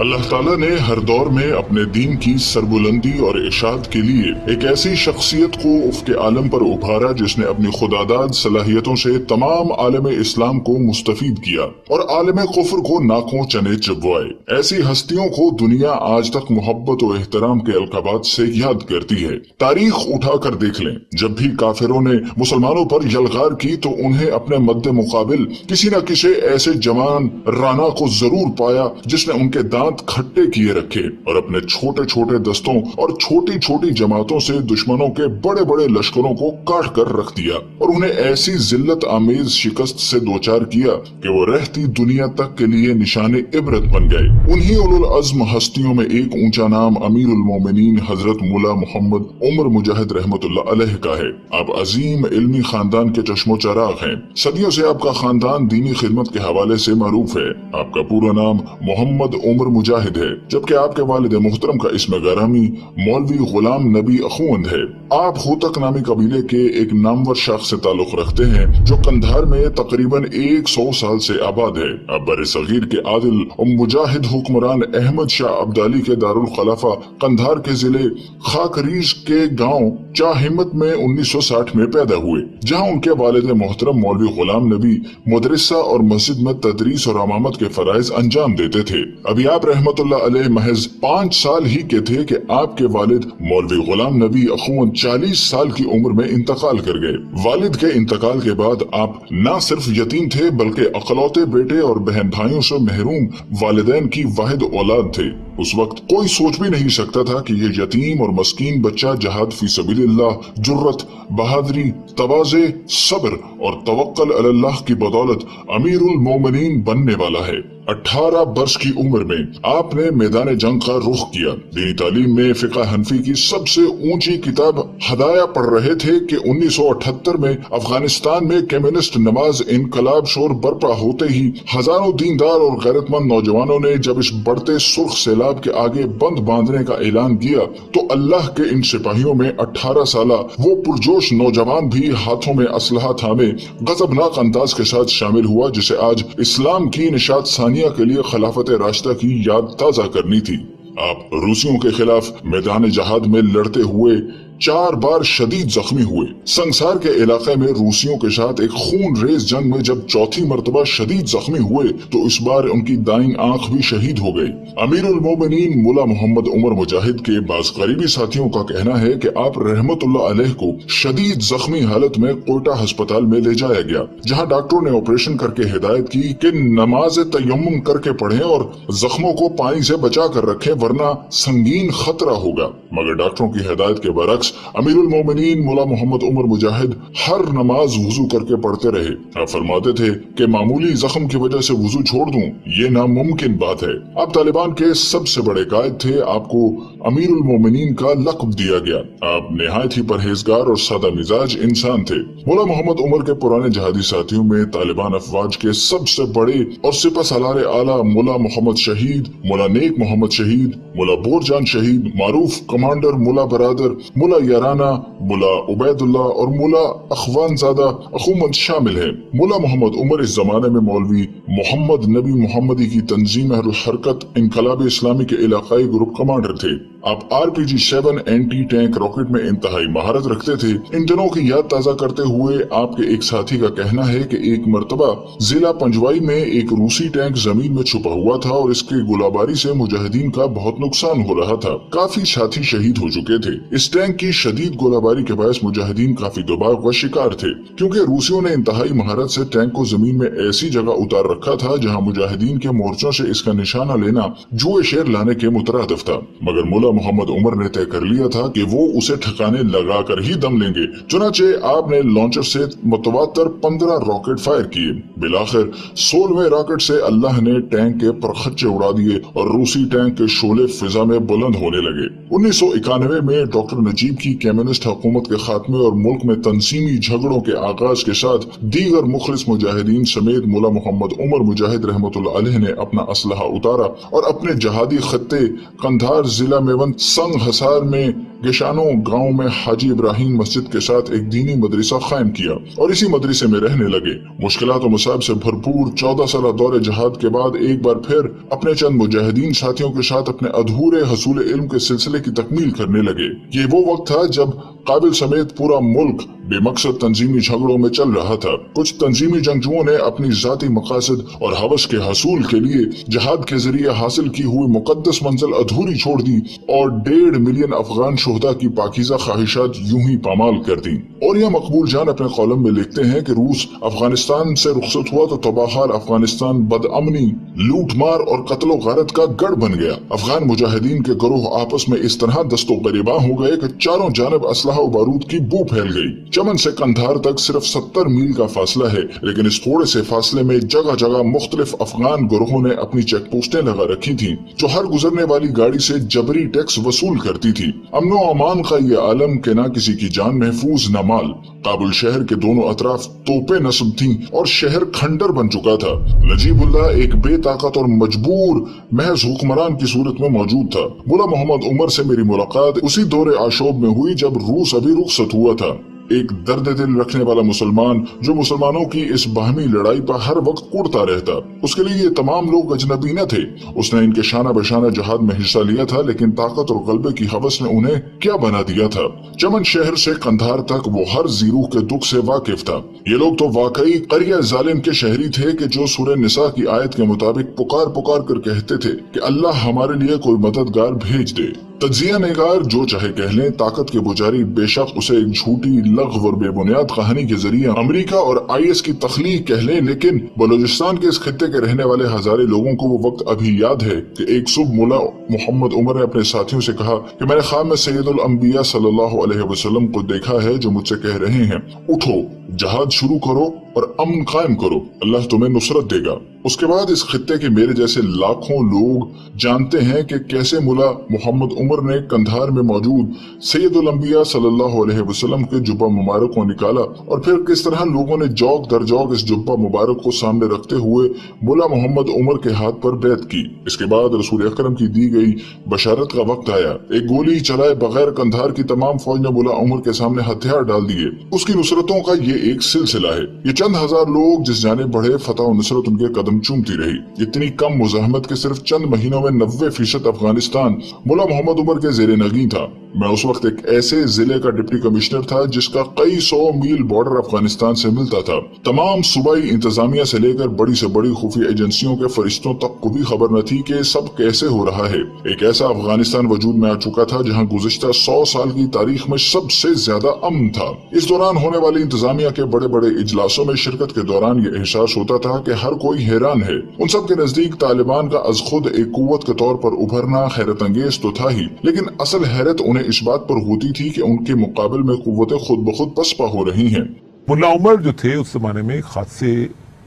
اللہ ताला ने हर दौर में अपने दीन की सरबुलंदी और इशाअत के लिए एक ऐसी शख्सियत को उफ़्क़े आलम पर उभारा जिसने अपनी खुदादाद सलाहियतों से तमाम आलम इस्लाम को मुस्तफीद किया और आलम कुफ्र को नाकों चने चबवाए। ऐसी हस्तियों को दुनिया आज तक मोहब्बत और एहतराम के अलकाबात से याद करती है। तारीख उठा कर देख लें, जब भी काफिरों ने मुसलमानों पर यलगार की तो उन्हें अपने मद्दे मुकाबिल किसी न किसी ऐसे जवान राना को जरूर पाया जिसने उनके दांत खट्टे किए रखे और अपने छोटे छोटे दस्तों और छोटी छोटी जमातों से दुश्मनों के बड़े बड़े लश्करों को काट कर रख दिया और उन्हें ऐसी जिल्लत आमेज शिकस्त से दोचार किया कि वो रहती दुनिया तक के लिए निशाने इबरत बन गए। उन्हीं उलुल अज़्म हस्तियों में एक ऊंचा नाम अमीरुल मोमिनीन हजरत मुला मोहम्मद उमर मुजाहिद रहमतुल्लाह अलैह का है। आप अजीम इल्मी खानदान के चश्मो चराग हैं। सदियों से आपका खानदान दीनी खिदमत के हवाले से मारूफ है। आपका पूरा नाम मोहम्मद उमर मुजाहिद है, जबकि आपके वालिद मोहतरम का इसम गरामी मौलवी गुलाम नबी अखुवंद है। आप खूतक नामी कबीले के एक नामवर शाख से ताल्लुक रखते हैं जो कंधार में तकरीबन 100 साल से आबाद है। आप बर सगीर के आदिल और मुजाहिद हुक्मरान अहमद शाह अब्दाली के दारुल खलाफा कंधार के जिले खाकरीज के गांव चाहिमत में 1960 में पैदा हुए, जहां उनके वालिद मोहतरम मौलवी गुलाम नबी मदरसा और मस्जिद में तदरीस और अमामत के फराइज अंजाम देते थे। अभी आप रहमतुल्लाह अलैह महज 5 साल ही के थे कि आपके वालिद मौलवी गुलाम नबी अखुवंद 40 साल की उम्र में इंतकाल कर गए। वालिद के इंतकाल के बाद आप न सिर्फ यतीम थे बल्कि अकलौते बेटे और बहन भाइयों से महरूम वालिदैन की वाहिद औलाद थे। उस वक्त कोई सोच भी नहीं सकता था कि ये यतीम और मस्कीन बच्चा जहाद फी सबीलिल्लाह, जुर्रत, बहादुरी, तवाज़े, सब्र और तवक्कुल अल्लाह की बदौलत अमीरुल मोमिनीन बनने वाला है। 18 वर्ष की उम्र में आपने मैदान जंग का रुख किया। दीनी तालीम में फिक़ह हनफी की सबसे ऊंची किताब हदाया पढ़ रहे थे कि 1978 में अफगानिस्तान में कम्युनिस्ट नमाज इनकलाब शोर बर्पा होते ही हजारों दीनदार और गैरतमंद नौजवानों ने जब इस बढ़ते सुर्ख सैलाब के आगे बंद बांधने का ऐलान किया तो अल्लाह के इन सिपाहियों में 18 साला वो पुरजोश नौजवान भी हाथों में असलहा थामे गजबनाक अंदाज के साथ शामिल हुआ जिसे आज इस्लाम की निशात सानिया के लिए खिलाफत राशिदा की याद ताजा करनी थी। आप रूसियों के खिलाफ मैदान जहाद में लड़ते हुए 4 बार शदीद जख्मी हुए। संसार के इलाके में रूसियों के साथ एक खून रेज जंग में जब चौथी मर्तबा शदीद जख्मी हुए तो इस बार उनकी दाईं आंख भी शहीद हो गई। अमीरुल मोमिनीन मुला मोहम्मद उमर मुजाहिद के बाज़ करीबी साथियों का कहना है कि आप रहमतुल्लाह अलैह को शदीद जख्मी हालत में कोयटा अस्पताल में ले जाया गया, जहां डॉक्टरों ने ऑपरेशन करके हिदायत की कि नमाज तयम्मुम करके पढ़ें और जख्मों को पानी से बचा कर रखें वरना संगीन खतरा होगा। मगर डॉक्टरों की हिदायत के बरक्स अमीरुल मोमिनीन मुला मोहम्मद उमर मुजाहिद हर नमाज वुजू करके पढ़ते रहे। आप फरमाते थे कि मामूली जख्म की वजह से वुजू छोड़ दूं ये नामुमकिन बात है। आप तालिबान के सबसे बड़े कायद थे। आपको अमीरुल मोमिनीन का लक़ब दिया गया। आप निहायत ही परहेजगार और सादा मिजाज इंसान थे। मुला मोहम्मद उमर के पुराने जहादी साथियों में तालिबान अफवाज के सबसे बड़े और सिपह सालार आला मुला मोहम्मद शहीद, मुला नेक मोहम्मद शहीद, मुला बोरजान शहीद, मारूफ कमांडर मुला बरादर, मुला याराना, मुला उबैदुल्लाह और मुला अखवानजादा अखुमंद शामिल हैं। मुला मोहम्मद उमर इस जमाने में मौलवी मोहम्मद नबी मोहम्मदी की तंजीम अहल हरकत इनकलाब इस्लामी के इलाकाई ग्रुप कमांडर थे। आप RPG-7 एंटी टैंक रॉकेट में इंतहाई महारत रखते थे। इन दिनों की याद ताजा करते हुए आपके एक साथी का कहना है कि एक मर्तबा जिला पंजवाई में एक रूसी टैंक जमीन में छुपा हुआ था और इसके गोलाबारी से मुजाहिदीन का बहुत नुकसान हो रहा था। काफी साथी शहीद हो चुके थे। इस टैंक की शदीद गोलाबारी के बायस मुजाहिदीन काफी दबाव व शिकार थे, क्योंकि रूसियों ने इंतहाई महारत से टैंक को जमीन में ऐसी जगह उतार रखा था जहाँ मुजाहिदीन के मोर्चों से इसका निशाना लेना जुए शेर लाने के मुतरादिफ था। मगर मुला मोहम्मद उमर ने तय कर लिया था कि वो उसे ठिकाने लगाकर ही दम लेंगे। चुनाचे आपने लॉन्चर से मुतवातर 15 रॉकेट फायर किए। बिलाखिर 16वें रॉकेट से अल्लाह ने टैंक के परखच्चे उड़ा दिए और रूसी टैंक के शोले फिजा में बुलंद होने लगे। 1991 में डॉक्टर नजीब की कम्युनिस्ट हुकूमत के खात्मे और मुल्क में तंजीमी झगड़ों के आगाज के साथ दीगर मुखलिस मुजाहिदीन समेत मुला मोहम्मद उमर मुजाहिद रहमतुल्लाह अलैह ने अपना असलहा उतारा और अपने जहादी खत्ते कंधार जिला मेवंत संग हसार में गेशानो गांव में हाजी इब्राहिम मस्जिद के साथ एक दीनी मदरसा कायम किया और इसी मदरसे में रहने लगे। मुश्किलात और मुसाइब से भरपूर 14 साल दौरे जहाद के बाद एक बार फिर अपने चंद मुजाहिदीन साथियों के साथ अपने अधूरे हसूल इल्म के सिलसिले की तकमील करने लगे। ये वो वक्त था जब काबिल समेत पूरा मुल्क बेमकसद तंजीमी झगड़ों में चल रहा था। कुछ तंजीमी जंगजुओं ने अपनी जाती मकासद और हवस के हसूल के लिए जहाद के जरिए हासिल की हुई मुकद्दस मंजिल अधूरी छोड़ दी और 1.5 मिलियन अफगान शोहदा की पाकीज़ा ख्वाहिशात यूं ही पामाल कर दी। और यह मकबूल जान अपने कॉलम में लिखते हैं कि रूस अफगानिस्तान से रुखसत हुआ तो तबाहाल अफगानिस्तान बदअमनी, लूटमार और कत्लो गारत का गढ़ बन गया। अफगान मुजाहिदीन के गिरोह आपस में इस तरह दस्तो गरिबा हो गए कि चारों जानब असलहा और बारूद की बू फैल गई। चमन से कंधार तक सिर्फ 70 मील का फासला है, लेकिन इस थोड़े से फासले में जगह जगह मुख्तलिफ अफगान गिरोहों ने अपनी चेक पोस्टें लगा रखी थी, जो हर गुजरने वाली गाड़ी से जबरी टैक्स वसूल करती थी। अमनो अमान का ये आलम के ना किसी की जान महफूज न माल। काबुल शहर के दोनों अतराफ तोपे नस्ब थीं और शहर खंडर बन चुका था। नजीबुल्लाह एक बेताकत और मजबूर महज हुक्मरान की सूरत में मौजूद था। मुला मोहम्मद उमर से मेरी मुलाकात उसी दौरे आशोब में हुई जब रूस अभी रुखसत हुआ था। एक दर्द दिल रखने वाला मुसलमान जो मुसलमानों की इस बाहमी लड़ाई पर हर वक्त कुड़ता रहता, उसके लिए ये तमाम लोग अजनबी न थे। उसने इनके शाना बशाना जहाद में हिस्सा लिया था, लेकिन ताकत और गलबे की हवस ने उन्हें क्या बना दिया था। चमन शहर से कंधार तक वो हर जीरू के दुख से वाकिफ था। ये लोग तो वाकई करिया जालिम के शहरी थे कि जो सूरह निसा की आयत के मुताबिक पुकार पुकार कर कहते थे कि अल्लाह हमारे लिए कोई मददगार भेज दे। तज्जिया निगार जो चाहे कह लें, ताकत के पुजारी बेशक उसे एक झूठी लग़्व और बेबुनियाद कहानी के जरिए अमेरिका और IS की तख्लीक कह लें, लेकिन बलूचिस्तान के इस खित्ते के रहने वाले हजारे लोगों को वो वक्त अभी याद है कि एक सुबह मुला मोहम्मद उमर ने अपने साथियों से कहा कि मैंने ख्वाब में सैयदुल अंबिया सल्लल्लाहु अलैहि वसल्लम को देखा है, जो मुझसे कह रहे हैं, उठो, जहाद शुरू करो और अमन कायम करो, अल्लाह तुम्हें नुसरत देगा। उसके बाद इस खित्ते के मेरे जैसे लाखों लोग जानते हैं कि कैसे मुला मोहम्मद उमर ने कंधार में मौजूद सैयदुल अंबिया सल्लल्लाहु अलैहि वसल्लम के जुब्बा मुबारक को निकाला और फिर किस तरह लोगों ने जौक दर जौक इस जुब्बा मुबारक को सामने रखते हुए मुला मोहम्मद उमर के हाथ पर बैत की। इसके बाद रसूल अकरम की दी गई बशारत का वक्त आया। एक गोली चलाए बगैर कंधार की तमाम फौज ने मुला उमर के सामने हथियार डाल दिए। उसकी नुसरतों का ये एक सिलसिला है। ये चंद हजार लोग जिस जाने बढ़े, फतह और नुसरत उनके कदम चूमती रही। इतनी कम मुजाहमत के सिर्फ चंद महीनों में 90% अफगानिस्तान मुला मोहम्मद उमर के जेरे नगी था। मैं उस वक्त एक ऐसे जिले का डिप्टी कमिश्नर था जिसका कई 100 मील बॉर्डर अफगानिस्तान से मिलता था। तमाम सूबाई इंतजामिया से लेकर बड़ी से बड़ी खुफिया एजेंसियों के फरिश्तों तक को भी खबर न थी कि सब कैसे हो रहा है। एक ऐसा अफगानिस्तान वजूद में आ चुका था जहां गुज़िश्ता 100 साल की तारीख में सबसे ज्यादा अमन था। इस दौरान होने वाली इंतजामिया के बड़े बड़े इजलासों में शिरकत के दौरान ये एहसास होता था कि हर कोई हैरान है। उन सब के नजदीक तालिबान का अज खुद एक कुव्वत के तौर पर उभरना हैरत अंगेज तो था ही, लेकिन असल हैरत उन्हें इस बात पर होती थी कि उनके मुकाबले में कुव्वतें खुद ब खुद पसपा हो रही हैं। मुल्ला उमर जो थे उस जमाने में खासे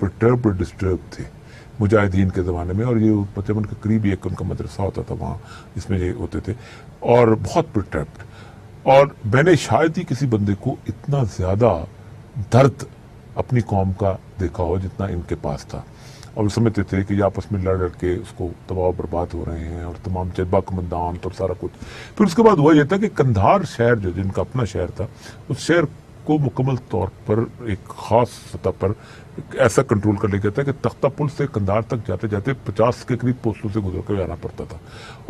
परटर्ब और डिस्टर्ब थे मुजाहिदीन के ज़माने में, और ये मतलब उनके करीब एक उनका मदरसा होता था वहाँ जिसमें ये होते थे, और बहुत परटर्ब। और मैंने शायद ही किसी बंदे को इतना ज़्यादा दर्द अपनी कौम का देखा हो जितना इनके पास था। और समझते थे कि ये आपस में लड़ के उसको तबाह बर्बाद हो रहे हैं और तमाम जज्बा कमंदान और सारा कुछ। फिर उसके बाद हुआ ये था कि कंधार शहर जो जिनका अपना शहर था, उस शहर को मुकम्मल तौर पर एक ख़ास सतह पर ऐसा कंट्रोल कर लिया गया था कि तख्ता पुल से कंधार तक जाते जाते 50 के करीब पोस्टों से गुजर कर जाना पड़ता था।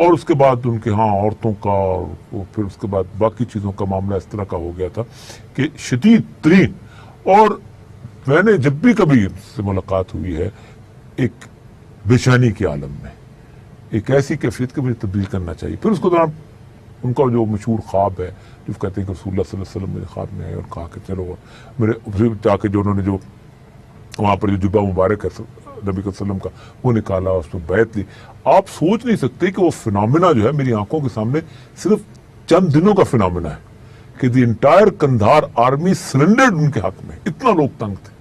और उसके बाद उनके यहाँ औरतों का और फिर उसके बाद बाकी चीज़ों का मामला इस तरह का हो गया था कि शदीद तरीन। और मैंने जब भी कभी उससे मुलाकात हुई है एक बेचैनी के आलम में, एक ऐसी कैफियत कि मुझे तब्दील करना चाहिए। फिर उसके दौरान उनका जो मशहूर ख्वाब है जो कहते हैं कि रसूलुल्लाह सल्लल्लाहु अलैहि वसल्लम मेरे ख्वाब में आए और कहा कि चलो मेरे जाके जो उन्होंने जो वहाँ पर जो जुब्बा मुबारक है नबी वसल्लम का वो निकाला, उसमें बैत ली। आप सोच नहीं सकते कि वो फिनोमिना जो है मेरी आंखों के सामने सिर्फ चंद दिनों का फिनोमिना है कि the entire Kandahar army surrendered उनके हक में। इतना लोग तंग थे।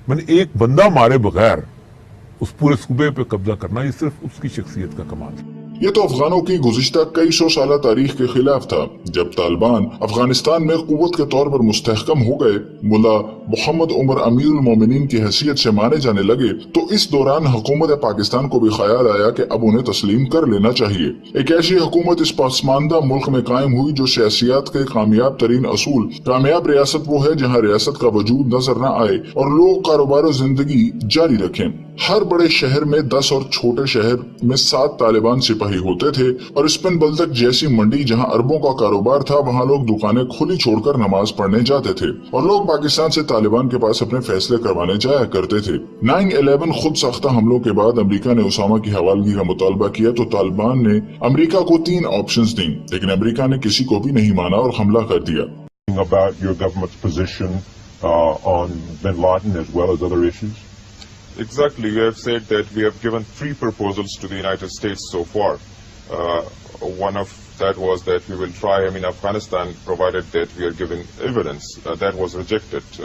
मैंने एक बंदा मारे बगैर उस पूरे सूबे पे कब्जा करना, ये सिर्फ उसकी शख्सियत का कमाल है। ये तो अफगानों की गुज़िश्ता कई 100 साल तारीख के खिलाफ था। जब तालिबान अफगानिस्तान में कुव्वत के तौर पर मुस्तहकम हो गए, मुल्ला मोहम्मद उमर अमीर उल मोमिनीन की हैसियत से माने जाने लगे तो इस दौरान हुकूमत पाकिस्तान को भी ख्याल आया कि अब उन्हें तस्लीम कर लेना चाहिए। एक ऐसी हुकूमत इस पसमानदा मुल्क में कायम हुई जो सियासियात के कामयाब तरीन असूल, कामयाब रियासत वो है जहाँ रियासत का वजूद नजर न आए और लोग कारोबार जिंदगी जारी रखें। हर बड़े शहर में 10 और छोटे शहर में 7 तालिबान सिपाही होते थे और स्पिन बल्दक जैसी मंडी जहां अरबों का कारोबार था वहां लोग दुकानें खुली छोड़कर नमाज पढ़ने जाते थे और लोग पाकिस्तान से तालिबान के पास अपने फैसले करवाने जाया करते थे। 9/11 खुद साख्ता हमलों के बाद अमेरिका ने उसामा की हवालगी का मुतालबा किया तो तालिबान ने अमेरिका को 3 ऑप्शंस दी, लेकिन अमेरिका ने किसी को भी नहीं माना और हमला कर दिया। About your government's position on bin Laden as well as other issues? Exactly. We have said that we have given 3 proposals to the United States so far. One of that was that we will try him in Afghanistan provided that we are given evidence. That was rejected.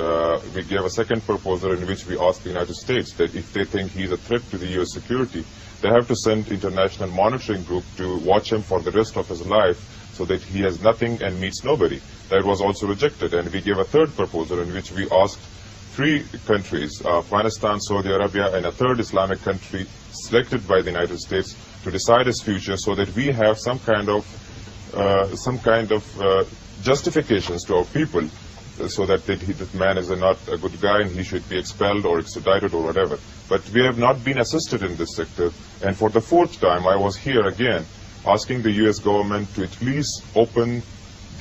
We gave a second proposal in which we asked the United States that if they think he is a threat to the US security, they have to send international monitoring group to watch him for the rest of his life so that he has nothing and meets nobody. That was also rejected. And we gave a third proposal in which we asked 3 countries, Afghanistan, Saudi Arabia, and a third Islamic country selected by the United States to decide his future, so that we have some kind of justifications to our people, so that that man is not a good guy and he should be expelled or extradited or whatever. But we have not been assisted in this sector, and for the 4th time I was here again asking the US government to at least open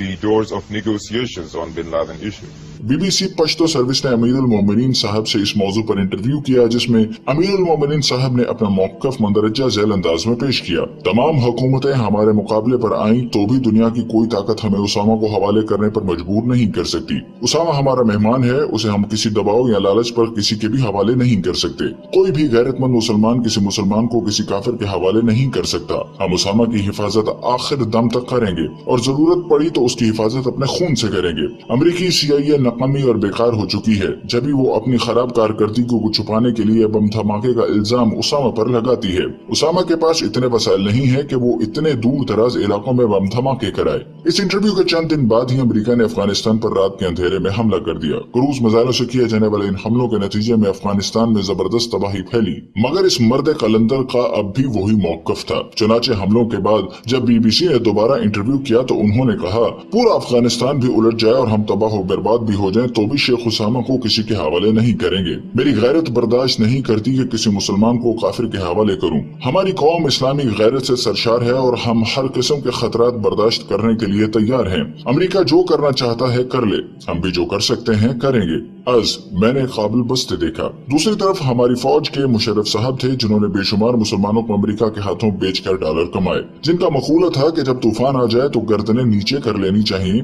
the doors of negotiations on bin Laden issue. BBC Pashto service ने अमीरुल मोमिनीन साहब से इस मौजू पर interview किया जिसमें अमीरुल मोमिनीन साहब ने अपना मौक़िफ़ मंदरजा झैल अंदाज में पेश किया। तमाम हुकूमतें हमारे मुकाबले पर आईं तो भी दुनिया की कोई ताकत हमें उसामा को हवाले करने पर मजबूर नहीं कर सकती। उसामा हमारा मेहमान है, उसे हम किसी दबाव या लालच पर किसी के भी हवाले नहीं कर सकते। कोई भी गैरतमंद मुसलमान किसी मुसलमान को किसी काफिर के हवाले नहीं कर सकता। हम उसामा की हिफाजत आखिर दम तक करेंगे और जरूरत पड़ी तो उसकी हिफाजत अपने खून से करेंगे। अमरीकी CIA नाकामी और बेकार हो चुकी है जब भी वो अपनी खराब कारकर्दगी को छुपाने के लिए बम धमाके का इल्जाम उसामा पर लगाती है। उसामा के पास इतने वसाइल नहीं है कि वो इतने दूर दराज इलाकों में बम धमाके कराए। इस इंटरव्यू के चंद दिन बाद ही अमेरिका ने अफगानिस्तान पर रात के अंधेरे में हमला कर दिया। क्रूज मिसाइलों से किए जाने वाले इन हमलों के नतीजे में अफगानिस्तान में जबरदस्त तबाही फैली, मगर इस मर्द कलंदर का अब भी वही मौक़िफ़ था। चुनाचे हमलों के बाद जब BBC ने दोबारा इंटरव्यू किया तो उन्होंने कहा, पूरा अफगानिस्तान भी उलट जाए और हम तबाह और बर्बाद भी हो जाएं तो भी शेख उसामा को किसी के हवाले नहीं करेंगे। मेरी गैरत बर्दाश्त नहीं करती कि किसी मुसलमान को काफिर के हवाले करूं। हमारी कौम इस्लामी गैरत से सरशार है और हम हर किस्म के खतरात बर्दाश्त करने के लिए तैयार हैं। अमेरिका जो करना चाहता है कर ले, हम भी जो कर सकते हैं करेंगे। मैंने काबिल बस्ते देखा। दूसरी तरफ हमारी फौज के मुशर्रफ साहब थे जिन्होंने बेशुमार मुसलमानों को अमेरिका के हाथों बेचकर डॉलर कमाए, जिनका मकूला था कि जब तूफान आ जाए तो गर्दनें नीचे कर लेनी चाहिए।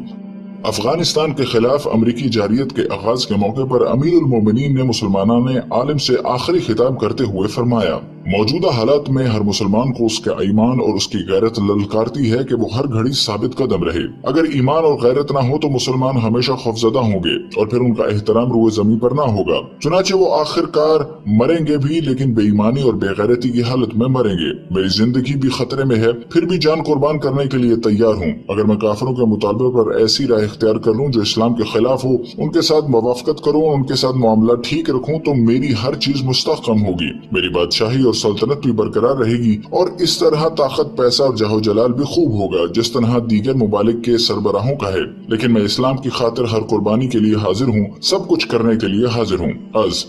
अफगानिस्तान के खिलाफ अमरीकी जारियत के आगाज के मौके पर अमीरुल मोमिनीन ने मुसलमानों ने आलिम से आखिरी खिताब करते हुए फरमाया, मौजूदा हालात में हर मुसलमान को उसके ईमान और उसकी गैरत ललकारती है कि वो हर घड़ी साबित कदम रहे। अगर ईमान और गैरत ना हो तो मुसलमान हमेशा खौफजदा होंगे और फिर उनका एहतराम रुए ज़मीन पर ना होगा। चुनाचे वो आखिरकार मरेंगे भी, लेकिन बेईमानी और बेगैरती की हालत में मरेंगे। मेरी जिंदगी भी खतरे में है, फिर भी जान कुर्बान करने के लिए तैयार हूँ। अगर मैं काफिरों के मुतालबे पर ऐसी राय इख्तियार कर लूं जो इस्लाम के खिलाफ हो, उनके साथ मुवाफकत करूं, उनके साथ मामला ठीक रखूं तो मेरी हर चीज मुस्तहकम होगी, मेरी बादशाही और सल्तनत भी बरकरार रहेगी और इस तरह ताकत, पैसा और जाहो जलाल भी खूब होगा जिस तरह दीगर मुबालिक के सरबराहों का है। लेकिन मैं इस्लाम की खातिर हर कुर्बानी के लिए हाजिर हूँ, सब कुछ करने के लिए हाजिर हूँ।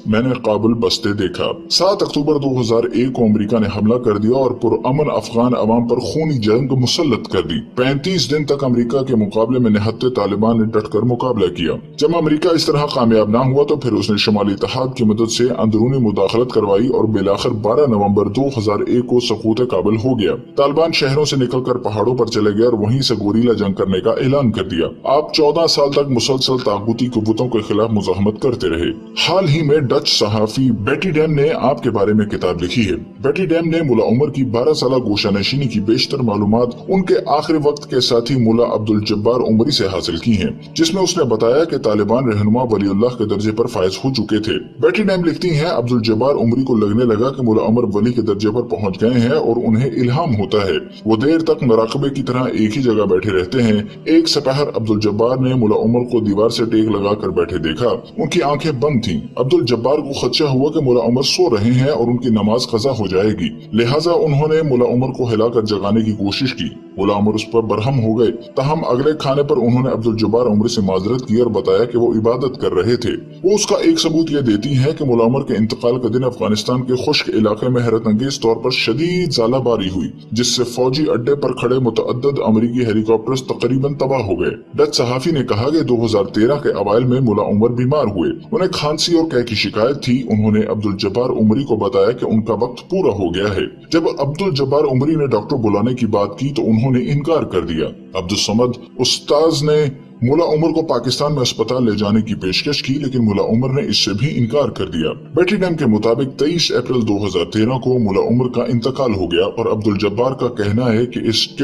मैंने काबुल बस्ते देखा। 7 अक्टूबर 2001 को अमेरिका ने हमला कर दिया और पुरअमन अफगान अवाम पर खूनी जंग मुसल्लत कर दी। 35 दिन तक अमेरिका के मुकाबले में निहत्ते तालिबान ने डटकर मुकाबला किया। जब अमेरिका इस तरह कामयाब ना हुआ तो फिर उसने शुमाली इत्तेहाद की मदद से अंदरूनी मुदाखलत करवाई और बिलाखिर 12 नवंबर 2001 को सकूत काबुल हो गया। तालिबान शहरों से निकलकर पहाड़ों पर चले गए और वहीं से गोरीला जंग करने का ऐलान कर दिया। आप 14 साल तक मुसलसल तागूती कुव्वतों के खिलाफ मुजाहमत करते रहे। हाल ही में डच सहाफी बेटी डैम ने आपके बारे में किताब लिखी है। बेटी डैम ने मुला उमर की 12 साल गोशानशीनी की बेशतर मालूमात उनके आखिरी वक्त के साथी मुला अब्दुल जब्बार उमरी से हासिल की हैं, जिसमें उसने बताया कि तालिबान रहनुमा वलीउल्लाह के दर्जे पर फायज हो चुके थे। बेटी डैम लिखती हैं, अब्दुल जब्बार उमरी को लगने लगा कि मुला उमर वली के दर्जे पर पहुंच गए हैं और उन्हें इल्हाम होता है। वो देर तक मराकबे की तरह एक ही जगह बैठे रहते हैं। एक सपहर अब्दुल जब्बार ने मुल्ला उमर को दीवार से टेक लगाकर बैठे देखा। उनकी आंखें बंद थीं। अब्दुल जब्बार को खदशा हुआ कि मुल्ला उमर सो रहे हैं और उनकी नमाज कज़ा हो जाएगी, लिहाजा उन्होंने मुल्ला उमर को हिलाकर जगाने की कोशिश की। मुल्ला उमर उस पर बरहम हो गए। ताहम अगले खाने पर उन्होंने अब्दुल जब्बार उमर से माजरत की और बताया कि वो इबादत कर रहे थे। वो उसका एक सबूत ये देती है कि मुल्ला उमर के इंतकाल के दिन अफगानिस्तान के खुश्क इलाके में हैरत अंगेज तौर पर शदीद ज़ालाबारी हुई, जिससे फौजी अड्डे पर खड़े मुतअद्दिद अमरीकी हेलीकॉप्टर्स तकरीबन तबाह हो गए। डच सहाफी ने कहा कि 2013 के अवाइल में मुल्ला उमर बीमार हुए। उन्हें खांसी और कै की शिकायत थी। उन्होंने अब्दुल जब्बार उमरी को बताया कि उनका वक्त पूरा हो गया है। जब अब्दुल जब्बार उमरी ने डॉक्टर बुलाने की बात की तो उन्होंने इनकार कर दिया। अब्दुल समद उस्ताज ने मुल्ला उमर को पाकिस्तान में अस्पताल ले जाने की पेशकश की, लेकिन मुल्ला उमर ने इससे भी इनकार कर दिया। बेटीडैम के मुताबिक 23 अप्रैल 2013 को मुल्ला उमर का इंतकाल हो गया और अब्दुल जब्बार का कहना है कि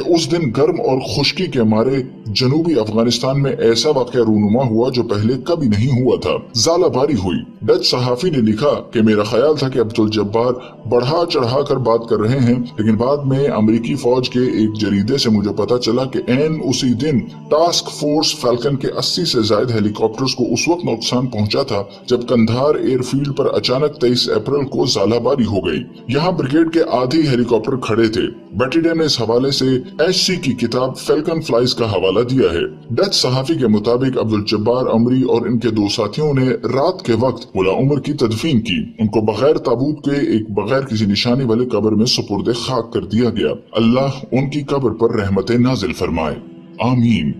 उस दिन गर्म और खुश्की के मारे जनूबी अफगानिस्तान में ऐसा वाक़या रूनुमा हुआ जो पहले कभी नहीं हुआ था। ज़ालाबारी हुई। डच सहाफी ने लिखा कि मेरा ख्याल था कि अब्दुल जब्बार बढ़ा चढ़ा कर बात कर रहे हैं, लेकिन बाद में अमरीकी फौज के एक जरीदे से मुझे पता चला कि ऐन उसी दिन टास्क फोर्स फाल्कन के 80 से ज्यादा हेलीकॉप्टर्स को उस वक्त नुकसान पहुंचा था जब कंधार एयरफील्ड पर अचानक 23 अप्रैल को ज़ालाबारी हो गई। यहाँ ब्रिगेड के आधे हेलीकॉप्टर खड़े थे। बेटीडैम ने इस हवाले से HC की किताब फैल्कन फ्लाइज का हवाला दिया है। डच सहाफी के मुताबिक अब्दुल जब्बार उमरी और इनके दो साथियों ने रात के वक्त मुल्ला उमर की तदफीन की। उनको बगैर ताबूत के एक बगैर किसी निशानी वाले कब्र में सुपुर्द खाक कर दिया गया। अल्लाह उनकी कब्र पर रहमतें नाजिल फरमाए, आमीन।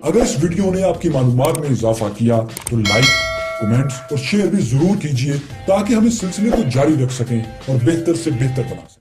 अगर इस वीडियो ने आपकी मालूमात में इजाफा किया तो लाइक, कमेंट्स और शेयर भी जरूर कीजिए ताकि हम इस सिलसिले को जारी रख सकें और बेहतर से बेहतर बना सकें।